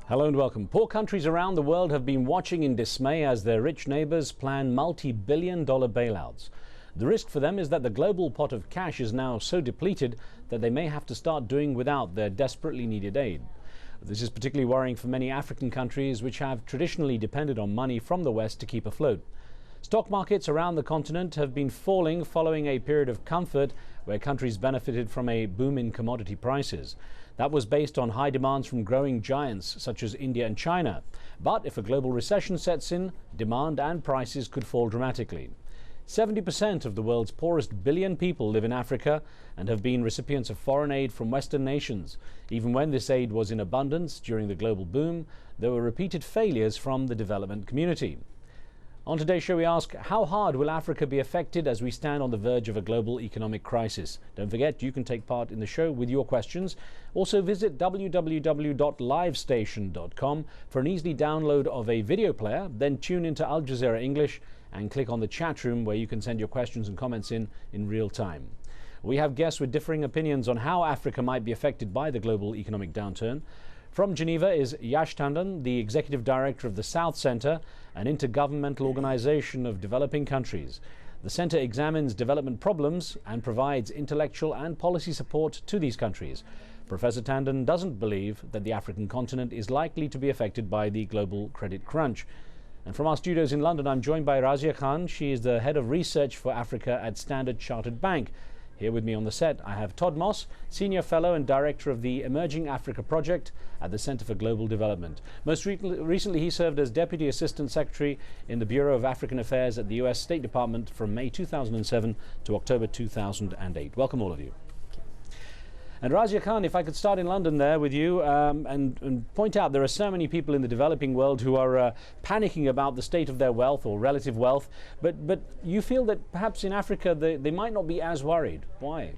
Hello and welcome. Poor countries around the world have been watching in dismay as their rich neighbors plan multi-billion-dollar bailouts. The risk for them is that the global pot of cash is now so depleted that they may have to start doing without their desperately needed aid. This is particularly worrying for many African countries which have traditionally depended on money from the West to keep afloat. Stock markets around the continent have been falling following a period of comfort where countries benefited from a boom in commodity prices. That was based on high demands from growing giants such as India and China. But if a global recession sets in, demand and prices could fall dramatically. 70% of the world's poorest billion people live in Africa and have been recipients of foreign aid from Western nations. Even when this aid was in abundance during the global boom, there were repeated failures from the development community. On today's show, we ask, how hard will Africa be affected as we stand on the verge of a global economic crisis? Don't forget, you can take part in the show with your questions. Also visit www.livestation.com for an easy download of a video player. Then tune into Al Jazeera English and click on the chat room where you can send your questions and comments in real time. We have guests with differing opinions on how Africa might be affected by the global economic downturn. From Geneva is Yash Tandon, the Executive Director of the South Centre, an intergovernmental organisation of developing countries. The centre examines development problems and provides intellectual and policy support to these countries. Professor Tandon doesn't believe that the African continent is likely to be affected by the global credit crunch. And from our studios in London, I'm joined by Razia Khan. She is the Head of Research for Africa at Standard Chartered Bank. Here with me on the set, I have Todd Moss, Senior Fellow and Director of the Emerging Africa Project at the Centre for Global Development. Most recently, he served as Deputy Assistant Secretary in the Bureau of African Affairs at the US State Department from May 2007 to October 2008. Welcome, all of you. And Razia Khan, if I could start in London there with you and point out there are so many people in the developing world who are panicking about the state of their wealth or relative wealth, but you feel that perhaps in Africa they might not be as worried. Why?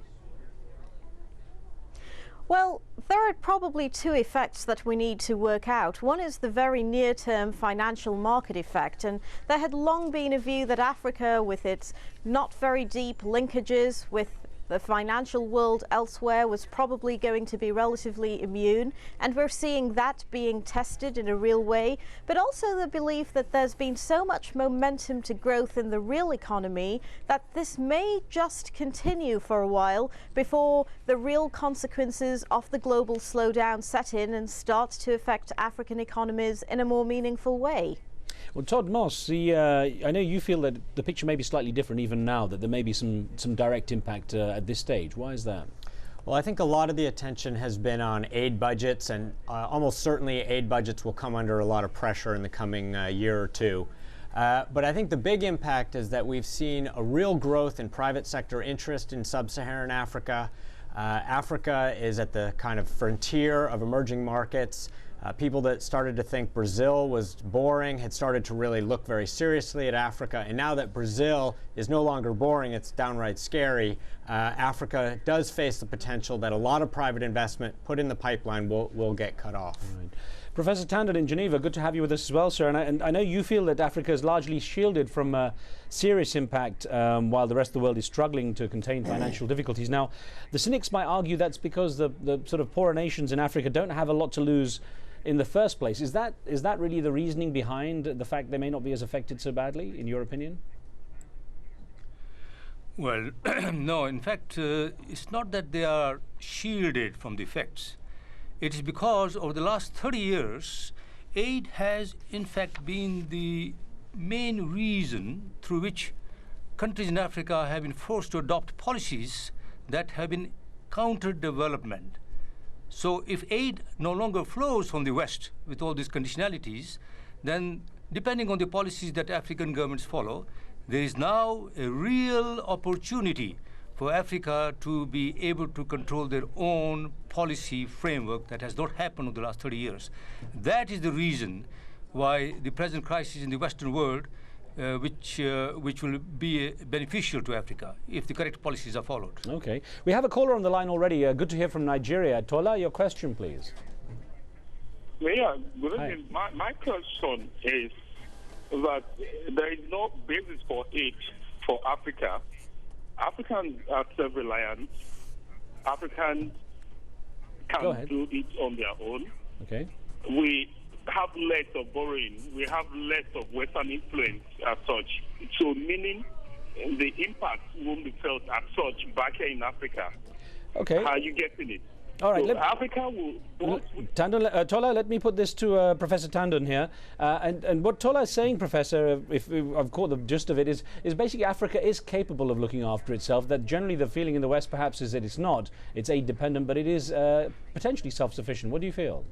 Well, there are probably two effects that we need to work out. One is the very near-term financial market effect, and there had long been a view that Africa, with its not very deep linkages with the financial world elsewhere, was probably going to be relatively immune, and we're seeing that being tested in a real way, but also the belief that there's been so much momentum to growth in the real economy that this may just continue for a while before the real consequences of the global slowdown set in and start to affect African economies in a more meaningful way. Well, Todd Moss, I know you feel that the picture may be slightly different even now, that there may be some direct impact at this stage. Why is that? Well, I think a lot of the attention has been on aid budgets, and almost certainly aid budgets will come under a lot of pressure in the coming year or two. But I think the big impact is that we've seen a real growth in private sector interest in sub-Saharan Africa. Africa is at the kind of frontier of emerging markets. People that started to think Brazil was boring had started to really look very seriously at Africa. And now that Brazil is no longer boring, it's downright scary, Africa does face the potential that a lot of private investment put in the pipeline will get cut off. Right. Professor Tandon in Geneva, good to have you with us as well, sir. And I know you feel that Africa is largely shielded from serious impact while the rest of the world is struggling to contain financial difficulties. Now, the cynics might argue that's because the sort of poorer nations in Africa don't have a lot to lose in the first place. Is that really the reasoning behind the fact they may not be as affected so badly, in your opinion? Well, no, in fact, it's not that they are shielded from the effects. It is because over the last 30 years, aid has in fact been the main reason through which countries in Africa have been forced to adopt policies that have been counter-development. So if aid no longer flows from the West with all these conditionalities, then depending on the policies that African governments follow, there is now a real opportunity for Africa to be able to control their own policy framework that has not happened over the last 30 years. That is the reason why the present crisis in the Western world, which will be beneficial to Africa if the correct policies are followed. Okay. We have a caller on the line already. Good to hear from Nigeria. Tola, your question, please. Yeah, good evening. My question is that there is no basis for aid for Africa. Africans are self-reliant. Africans can do it on their own. Okay. We have less of borrowing. We have less of Western influence as such. So meaning the impact won't be felt as such back here in Africa. Okay. Are you getting it? All right. So Africa will... Tandon, Tola, let me put this to Professor Tandon here. And what Tola is saying, Professor, if I've caught the gist of it, is basically Africa is capable of looking after itself. That generally the feeling in the West perhaps is that it's not. It's aid dependent, but it is potentially self-sufficient. What do you feel?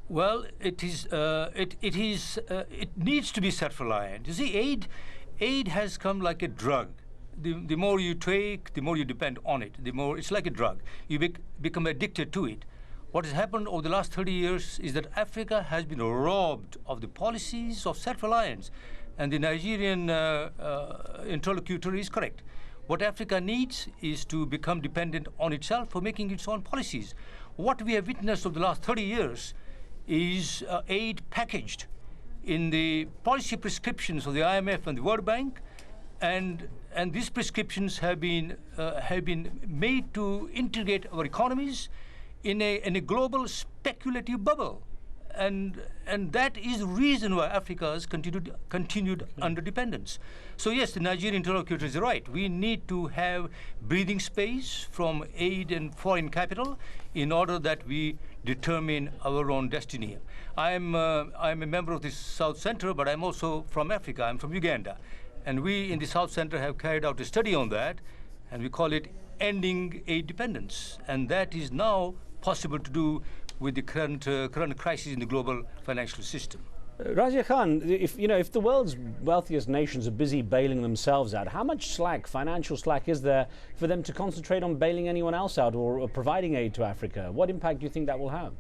Well, it is. It needs to be self-reliant. You see, aid has come like a drug. The more you take, the more you depend on it. The more it's like a drug. You become addicted to it. What has happened over the last 30 years is that Africa has been robbed of the policies of self-reliance, and the Nigerian interlocutor is correct. What Africa needs is to become dependent on itself for making its own policies. What we have witnessed over the last 30 years is aid packaged in the policy prescriptions of the IMF and the World Bank, and these prescriptions have been made to integrate our economies in a global speculative bubble, and that is the reason why Africa has continued underdependence. So yes, the Nigerian interlocutor is right. We need to have breathing space from aid and foreign capital in order that we determine our own destiny. I'm a member of the South Center, but I'm also from Africa. I'm from Uganda. And we in the South Center have carried out a study on that, and we call it Ending Aid Dependence. And that is now possible to do with the current crisis in the global financial system. Raja Khan, if the world's wealthiest nations are busy bailing themselves out, how much financial slack is there for them to concentrate on bailing anyone else out or providing aid to Africa? What impact do you think that will have?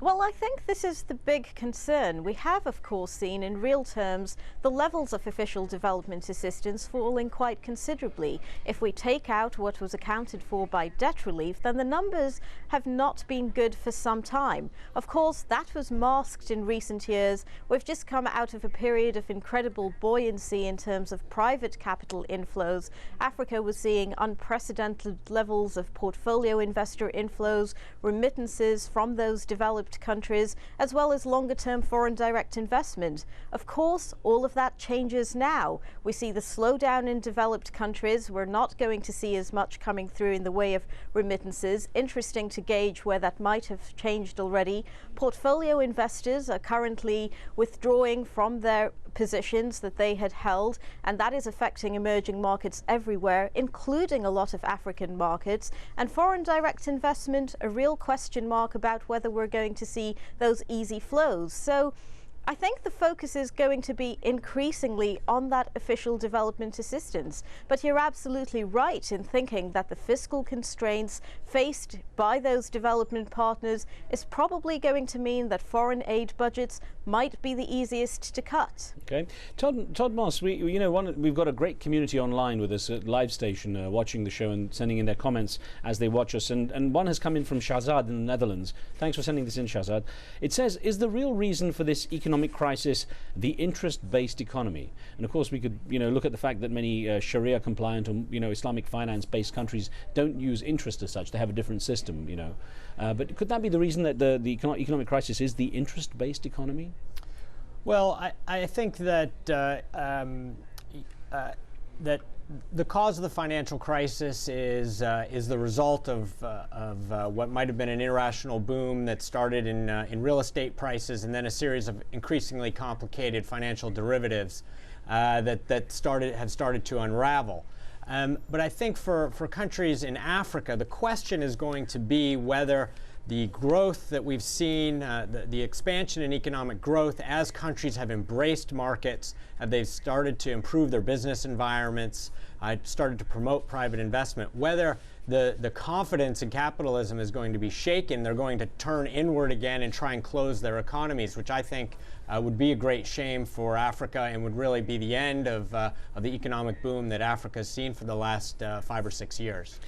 Well, I think this is the big concern. We have, of course, seen in real terms the levels of official development assistance falling quite considerably. If we take out what was accounted for by debt relief, then the numbers have not been good for some time. Of course, that was masked in recent years. We've just come out of a period of incredible buoyancy in terms of private capital inflows. Africa was seeing unprecedented levels of portfolio investor inflows, remittances from those developed countries, as well as longer-term foreign direct investment. Of course, all of that changes now. We see the slowdown in developed countries. We're not going to see as much coming through in the way of remittances. Interesting to gauge where that might have changed already. Portfolio investors are currently withdrawing from their positions that they had held, and that is affecting emerging markets everywhere, including a lot of African markets. And foreign direct investment, a real question mark about whether we're going to see those easy flows. So I think the focus is going to be increasingly on that official development assistance. But you're absolutely right in thinking that the fiscal constraints faced by those development partners is probably going to mean that foreign aid budgets might be the easiest to cut. Okay, Todd Moss, we've got a great community online with us at Live Station, watching the show and sending in their comments as they watch us. And one has come in from Shahzad in the Netherlands. Thanks for sending this in, Shahzad. It says, is the real reason for this economic crisis the interest-based economy? And of course, we could look at the fact that many Sharia-compliant or Islamic finance-based countries don't use interest as such. They have a different system. But could that be the reason that the economic crisis is the interest-based economy? Well, I think that that the cause of the financial crisis is the result of what might have been an irrational boom that started in real estate prices, and then a series of increasingly complicated financial derivatives that have started to unravel. But I think for countries in Africa, the question is going to be whether the growth that we've seen, the expansion in economic growth as countries have embraced markets, they've started to improve their business environments, started to promote private investment, whether the confidence in capitalism is going to be shaken, they're going to turn inward again and try and close their economies, which I think would be a great shame for Africa and would really be the end of the economic boom that Africa has seen for the last 5 or 6 years.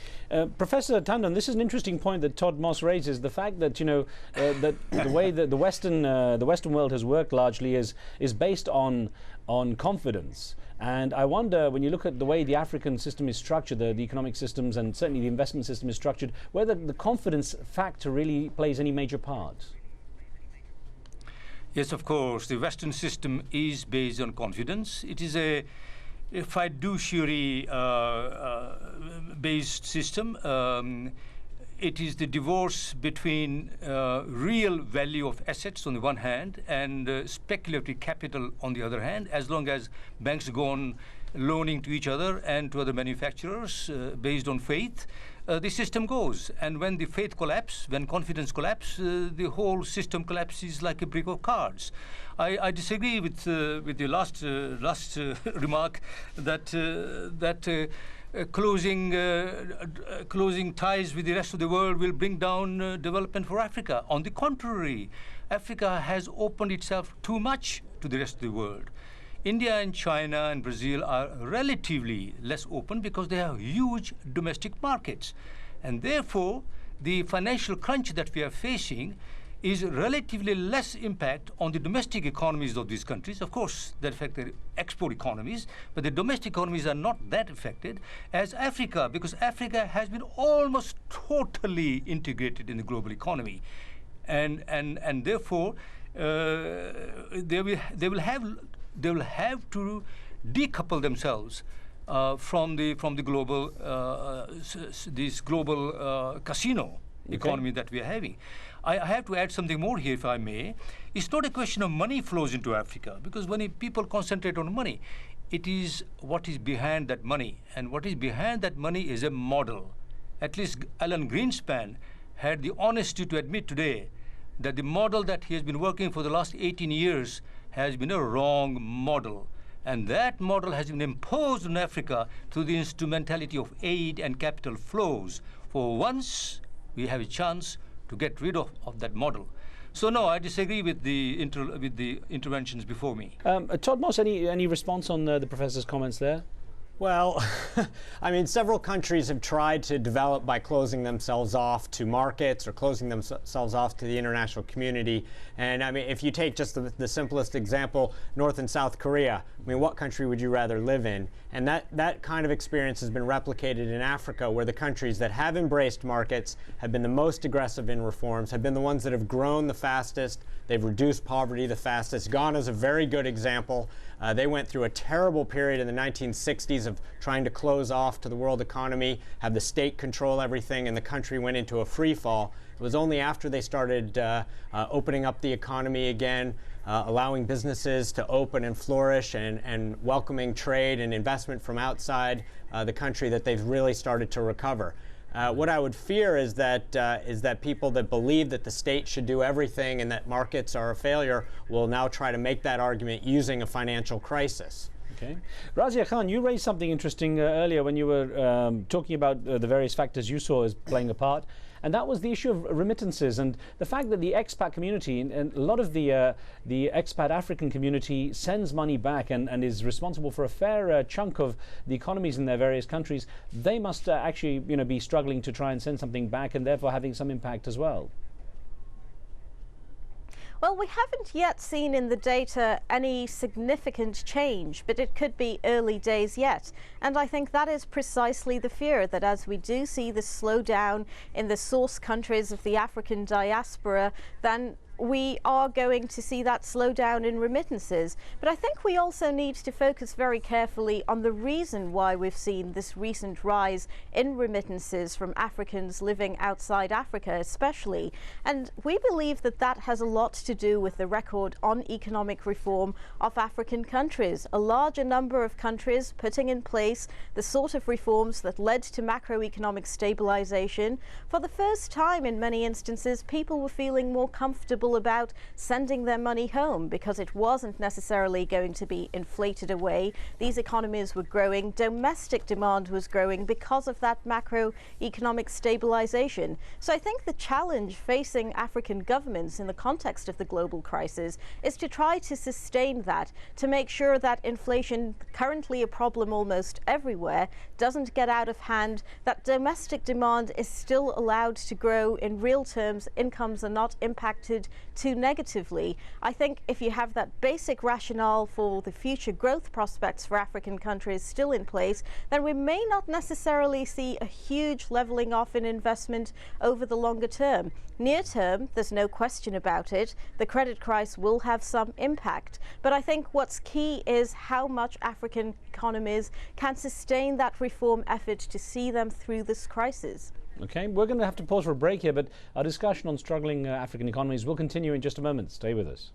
Professor Tandon, this is an interesting point that Todd Moss raises. The fact that that the way that the Western world has worked largely is based on confidence. And I wonder, when you look at the way the African system is structured, the economic systems and certainly the investment system is structured, whether the confidence factor really plays any major part. Yes, of course. The Western system is based on confidence. It is a fiduciary based system. It is the divorce between real value of assets on the one hand and speculative capital on the other hand. As long as banks go on loaning to each other and to other manufacturers based on faith, the system goes. And when the faith collapses, when confidence collapses, the whole system collapses like a brick of cards. I disagree with the last remark that closing ties with the rest of the world will bring down development for Africa. On the contrary, Africa has opened itself too much to the rest of the world. India and China and Brazil are relatively less open because they have huge domestic markets. And therefore, the financial crunch that we are facing is relatively less impact on the domestic economies of these countries. Of course, that affect the export economies, but the domestic economies are not that affected as Africa, because Africa has been almost totally integrated in the global economy. And therefore, they will have to decouple themselves from the global this global casino economy that we are having. I have to add something more here, if I may. It's not a question of money flows into Africa, because when people concentrate on money, it is what is behind that money, and what is behind that money is a model. At least Alan Greenspan had the honesty to admit today that the model that he has been working for the last 18 years has been a wrong model. And that model has been imposed on Africa through the instrumentality of aid and capital flows. For once, we have a chance to get rid of that model. So no, I disagree with the interventions before me. Todd Moss, any response on the professor's comments there? Well, I mean, several countries have tried to develop by closing themselves off to markets or closing themselves off to the international community. And I mean, if you take just the simplest example, North and South Korea, I mean, what country would you rather live in? And that kind of experience has been replicated in Africa, where the countries that have embraced markets have been the most aggressive in reforms, have been the ones that have grown the fastest, they've reduced poverty the fastest. Ghana is a very good example. They went through a terrible period in the 1960s of trying to close off to the world economy, have the state control everything, and the country went into a free fall. It was only after they started opening up the economy again, allowing businesses to open and flourish and welcoming trade and investment from outside the country that they've really started to recover. What I would fear is that people that believe that the state should do everything and that markets are a failure will now try to make that argument using a financial crisis. Okay. Razia Khan, you raised something interesting earlier when you were talking about the various factors you saw as playing a part, and that was the issue of remittances and the fact that the expat community and a lot of the expat African community sends money back and is responsible for a fair chunk of the economies in their various countries. They must actually, be struggling to try and send something back and therefore having some impact as well. Well, we haven't yet seen in the data any significant change, but it could be early days yet. And I think that is precisely the fear, that as we do see the slowdown in the source countries of the African diaspora, then we are going to see that slowdown in remittances. But I think we also need to focus very carefully on the reason why we've seen this recent rise in remittances from Africans living outside Africa especially. And we believe that that has a lot to do with the record on economic reform of African countries. A larger number of countries putting in place the sort of reforms that led to macroeconomic stabilization. For the first time in many instances, people were feeling more comfortable about sending their money home because it wasn't necessarily going to be inflated away. These economies were growing. Domestic demand was growing because of that macroeconomic stabilization. So I think the challenge facing African governments in the context of the global crisis is to try to sustain that, to make sure that inflation, currently a problem almost everywhere, doesn't get out of hand, that domestic demand is still allowed to grow in real terms, incomes are not impacted too negatively. I think if you have that basic rationale for the future growth prospects for African countries still in place, then we may not necessarily see a huge leveling off in investment over the longer term. Near term, there's no question about it, the credit crisis will have some impact. But I think what's key is how much African economies can sustain that reform effort to see them through this crisis. Okay, we're going to have to pause for a break here, but our discussion on struggling African economies will continue in just a moment. Stay with us.